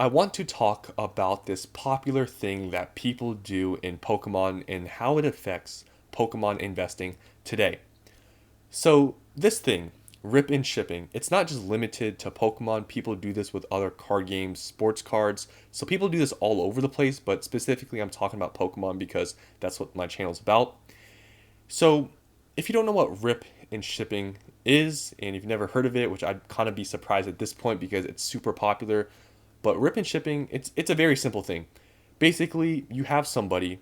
I want to talk about this popular thing that people do in Pokemon and how it affects Pokemon investing today. So, this thing, rip and shipping, it's not just limited to Pokemon. People do this with other card games, sports cards. So, people do this all over the place, but specifically, I'm talking about Pokemon because that's what my channel is about. So, if you don't know what rip and shipping is, and you've never heard of it, which I'd kind of be surprised at this point because it's super popular, but rip and shipping, it's a very simple thing. Basically, you have somebody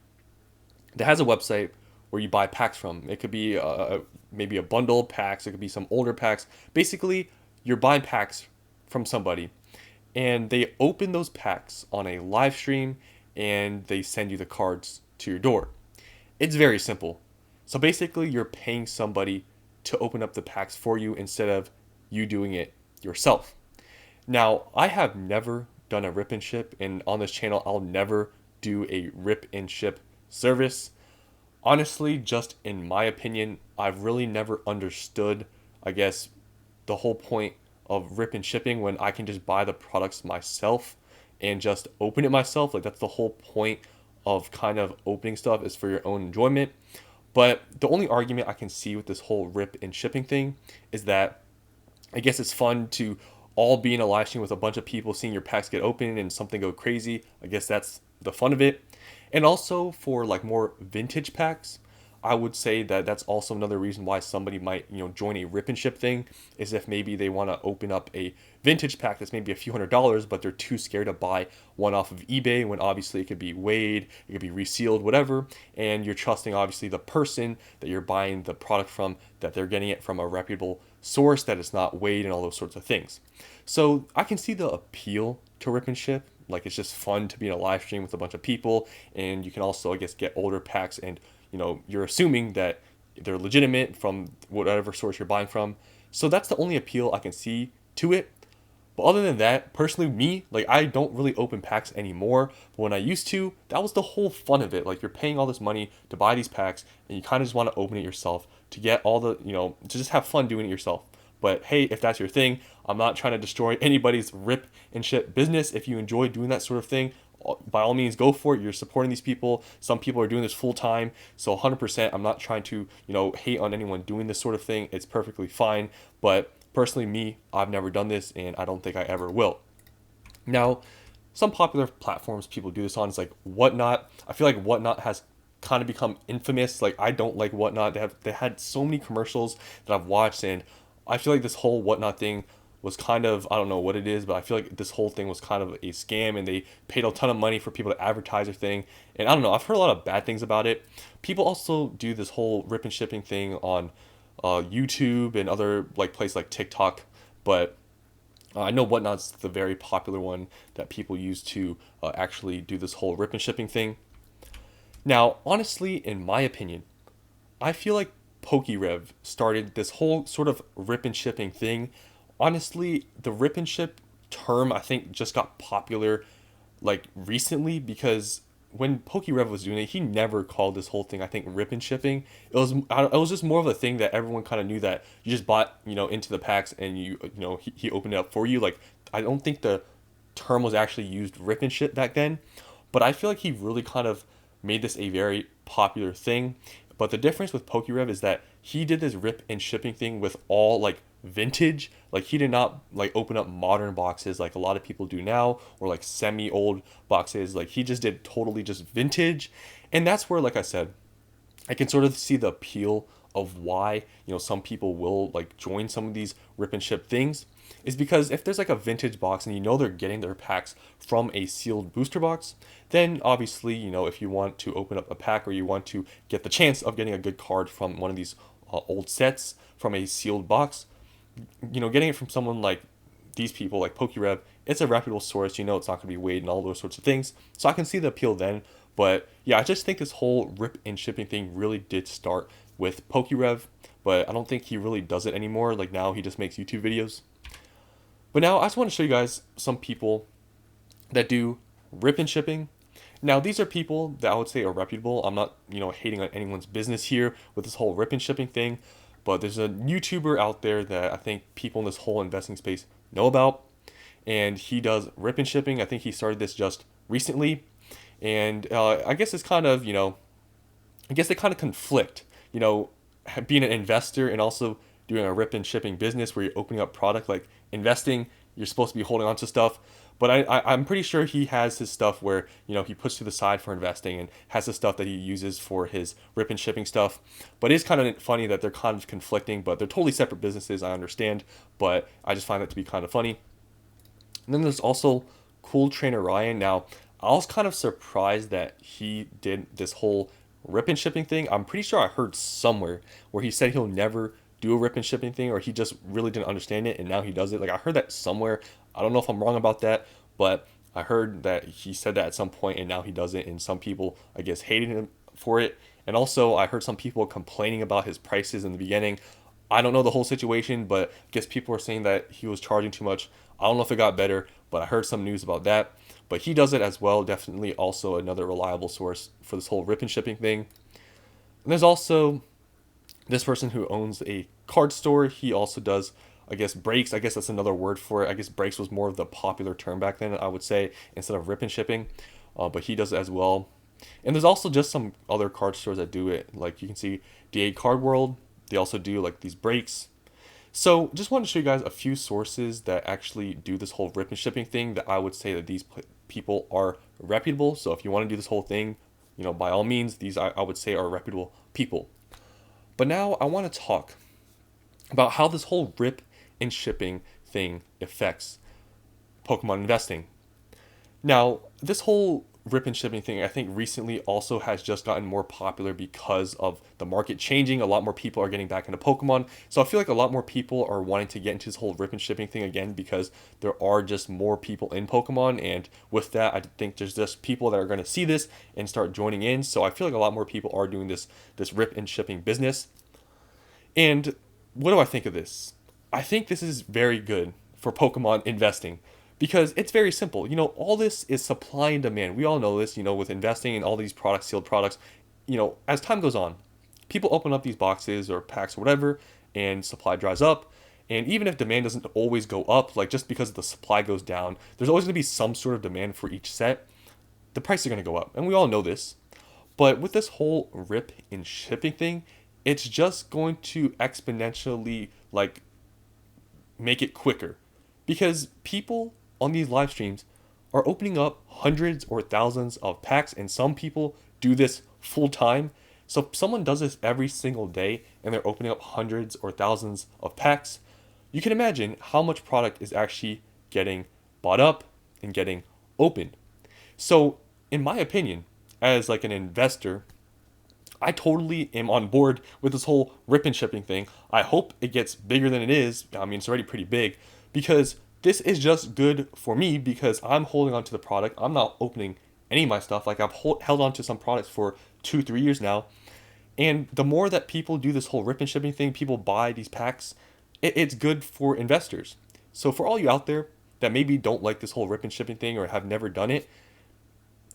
that has a website where you buy packs from. It could be maybe a bundle of packs. It could be some older packs. Basically, you're buying packs from somebody, and they open those packs on a live stream, and they send you the cards to your door. It's very simple. So basically, you're paying somebody to open up the packs for you instead of you doing it yourself. Now, I have never done a rip and ship, and on this channel, I'll never do a rip and ship service. Honestly, just in my opinion, I've really never understood, I guess, the whole point of rip and shipping when I can just buy the products myself and just open it myself. Like, that's the whole point of kind of opening stuff, is for your own enjoyment. But the only argument I can see with this whole rip and shipping thing is that I guess it's fun to all be in a live stream with a bunch of people seeing your packs get opened and something go crazy. I guess that's the fun of it. And also for like more vintage packs, I would say that that's also another reason why somebody might, join a rip and ship thing, is if maybe they want to open up a vintage pack that's maybe a few $100s, but they're too scared to buy one off of eBay when obviously it could be weighed, it could be resealed, whatever, and you're trusting obviously the person that you're buying the product from, that they're getting it from a reputable source, that it's not weighed and all those sorts of things. So I can see the appeal to rip and ship. Like, it's just fun to be in a live stream with a bunch of people, and you can also, I guess, get older packs, and you're assuming that they're legitimate from whatever source you're buying from. So that's the only appeal I can see to it. But other than that, personally, me, like, I don't really open packs anymore. But when I used to, that was the whole fun of it. Like, you're paying all this money to buy these packs, and you kind of just want to open it yourself to get all the, to just have fun doing it yourself. But hey, if that's your thing, I'm not trying to destroy anybody's rip and ship business. If you enjoy doing that sort of thing, by all means, go for it. You're supporting these people. Some people are doing this full time. So 100%, I'm not trying to, hate on anyone doing this sort of thing. It's perfectly fine. But personally, me, I've never done this, and I don't think I ever will. Now, some popular platforms people do this on is like Whatnot. I feel like Whatnot has kind of become infamous. Like, I don't like Whatnot. They had so many commercials that I've watched, and I feel like this whole Whatnot thing was kind of, I don't know what it is, but I feel like this whole thing was kind of a scam, and they paid a ton of money for people to advertise their thing. And I don't know, I've heard a lot of bad things about it. People also do this whole rip and shipping thing on YouTube and other like places like TikTok, but I know Whatnot's the very popular one that people use to actually do this whole rip and shipping thing. Now, honestly, in my opinion, I feel like PokeRev started this whole sort of rip and shipping thing. Honestly, the rip and ship term, I think, just got popular like recently, because when PokeRev was doing it, he never called this whole thing, I think, rip and shipping. It was just more of a thing that everyone kind of knew, that you just bought, into the packs, and he opened it up for you. Like, I don't think the term was actually used rip and ship back then, but I feel like he really kind of made this a very popular thing. But the difference with PokeRev is that he did this rip and shipping thing with all like vintage. Like, he did not like open up modern boxes like a lot of people do now, or like semi old boxes. Like, he just did totally just vintage. And that's where, like I said, I can sort of see the appeal of why, some people will like join some of these rip and ship things, is because if there's like a vintage box and they're getting their packs from a sealed booster box, then obviously, if you want to open up a pack, or you want to get the chance of getting a good card from one of these old sets from a sealed box, getting it from someone like these people, like PokeRev, it's a reputable source. It's not going to be weighed and all those sorts of things. So I can see the appeal then. But yeah, I just think this whole rip and shipping thing really did start with PokeRev, but I don't think he really does it anymore. Like, now he just makes YouTube videos. But now I just want to show you guys some people that do rip and shipping. Now, these are people that I would say are reputable. I'm not, hating on anyone's business here with this whole rip and shipping thing, but there's a YouTuber out there that I think people in this whole investing space know about. and he does rip and shipping. I think he started this just recently, and I guess it's kind of, I guess they kind of conflict, being an investor and also doing a rip and shipping business where you're opening up product. Like investing, you're supposed to be holding on to stuff. But I'm pretty sure he has his stuff where, he puts to the side for investing and has the stuff that he uses for his rip and shipping stuff. But it's kind of funny that they're kind of conflicting, but they're totally separate businesses, I understand. But I just find that to be kind of funny. And then there's also Cool Trainer Ryan. Now, I was kind of surprised that he did this whole rip and shipping thing. I'm pretty sure I heard somewhere where he said he'll never do a rip and shipping thing, or he just really didn't understand it and now he does it. Like I heard that somewhere. I don't know if I'm wrong about that, but I heard that he said that at some point and now he does it, and some people, I guess, hated him for it. And also I heard some people complaining about his prices in the beginning. I don't know the whole situation, but I guess people were saying that he was charging too much. I don't know if it got better, but I heard some news about that. But he does it as well. Definitely also another reliable source for this whole rip and shipping thing. And there's also this person who owns a card store. He also does, I guess, breaks. I guess that's another word for it. I guess breaks was more of the popular term back then, I would say, instead of rip and shipping. But he does it as well. And there's also just some other card stores that do it. Like you can see DA Card World. They also do like these breaks. So just wanted to show you guys a few sources that actually do this whole rip and shipping thing that I would say that these people are reputable. So if you want to do this whole thing, by all means, these I would say are reputable people. But now I want to talk about how this whole rip and shipping thing affects Pokemon investing. Now, this whole rip and shipping thing, I think recently also has just gotten more popular because of the market changing. A lot more people are getting back into Pokemon. So I feel like a lot more people are wanting to get into this whole rip and shipping thing again because there are just more people in Pokemon. And with that, I think there's just people that are going to see this and start joining in. So I feel like a lot more people are doing this rip and shipping business. And what do I think of this? I think this is very good for Pokemon investing because it's very simple. All this is supply and demand. We all know this, with investing in all these products, sealed products. As time goes on, people open up these boxes or packs or whatever, and supply dries up. And even if demand doesn't always go up, like just because the supply goes down, there's always going to be some sort of demand for each set. The prices are going to go up, and we all know this. But with this whole rip and shipping thing, it's just going to exponentially make it quicker because people on these live streams are opening up hundreds or thousands of packs, and some people do this full time. So if someone does this every single day and they're opening up hundreds or thousands of packs, you can imagine how much product is actually getting bought up and getting opened. So in my opinion, as like an investor, I totally am on board with this whole rip and shipping thing. I hope it gets bigger than it is. I mean, it's already pretty big because this is just good for me because I'm holding on to the product. I'm not opening any of my stuff. Like I've held on to some products for 2-3 years now. And the more that people do this whole rip and shipping thing, people buy these packs, it's good for investors. So for all you out there that maybe don't like this whole rip and shipping thing or have never done it,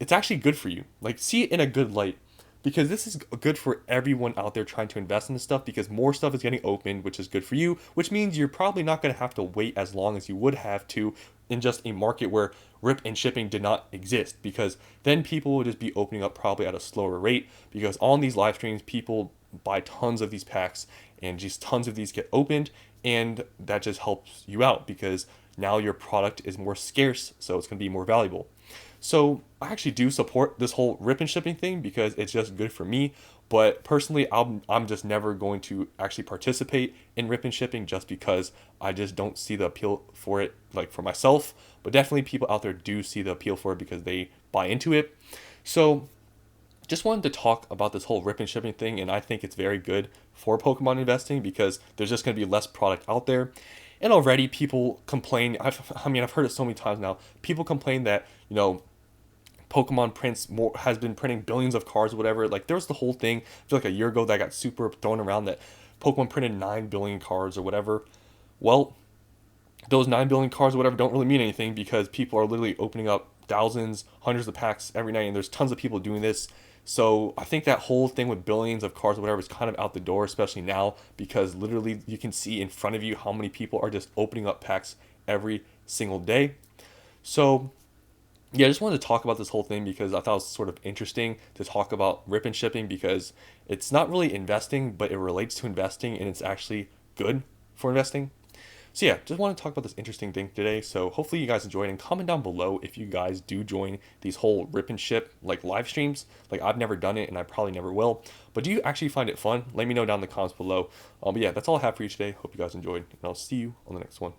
it's actually good for you. Like see it in a good light. Because this is good for everyone out there trying to invest in this stuff because more stuff is getting opened, which is good for you, which means you're probably not going to have to wait as long as you would have to in just a market where rip and shipping did not exist, because then people would just be opening up probably at a slower rate because on these live streams, people buy tons of these packs and just tons of these get opened, and that just helps you out because now your product is more scarce, so it's going to be more valuable. So I actually do support this whole rip and shipping thing because it's just good for me. But personally, I'm just never going to actually participate in rip and shipping just because I just don't see the appeal for it, like for myself. But definitely people out there do see the appeal for it because they buy into it. So just wanted to talk about this whole rip and shipping thing, and I think it's very good for Pokemon investing because there's just going to be less product out there. And already people complain. I've heard it so many times now. People complain that, Pokemon prints more, has been printing billions of cards or whatever. Like there was the whole thing, I feel like a year ago that got super thrown around that Pokemon printed 9 billion cards or whatever. Well, those 9 billion cards or whatever don't really mean anything because people are literally opening up thousands, hundreds of packs every night, and there's tons of people doing this. So I think that whole thing with billions of cards or whatever is kind of out the door, especially now because literally you can see in front of you how many people are just opening up packs every single day. So yeah, I just wanted to talk about this whole thing because I thought it was sort of interesting to talk about rip and shipping because it's not really investing, but it relates to investing and it's actually good for investing. So yeah, just want to talk about this interesting thing today. So hopefully you guys enjoyed and comment down below if you guys do join these whole rip and ship like live streams. Like I've never done it and I probably never will. But do you actually find it fun? Let me know down in the comments below. But yeah, that's all I have for you today. Hope you guys enjoyed and I'll see you on the next one.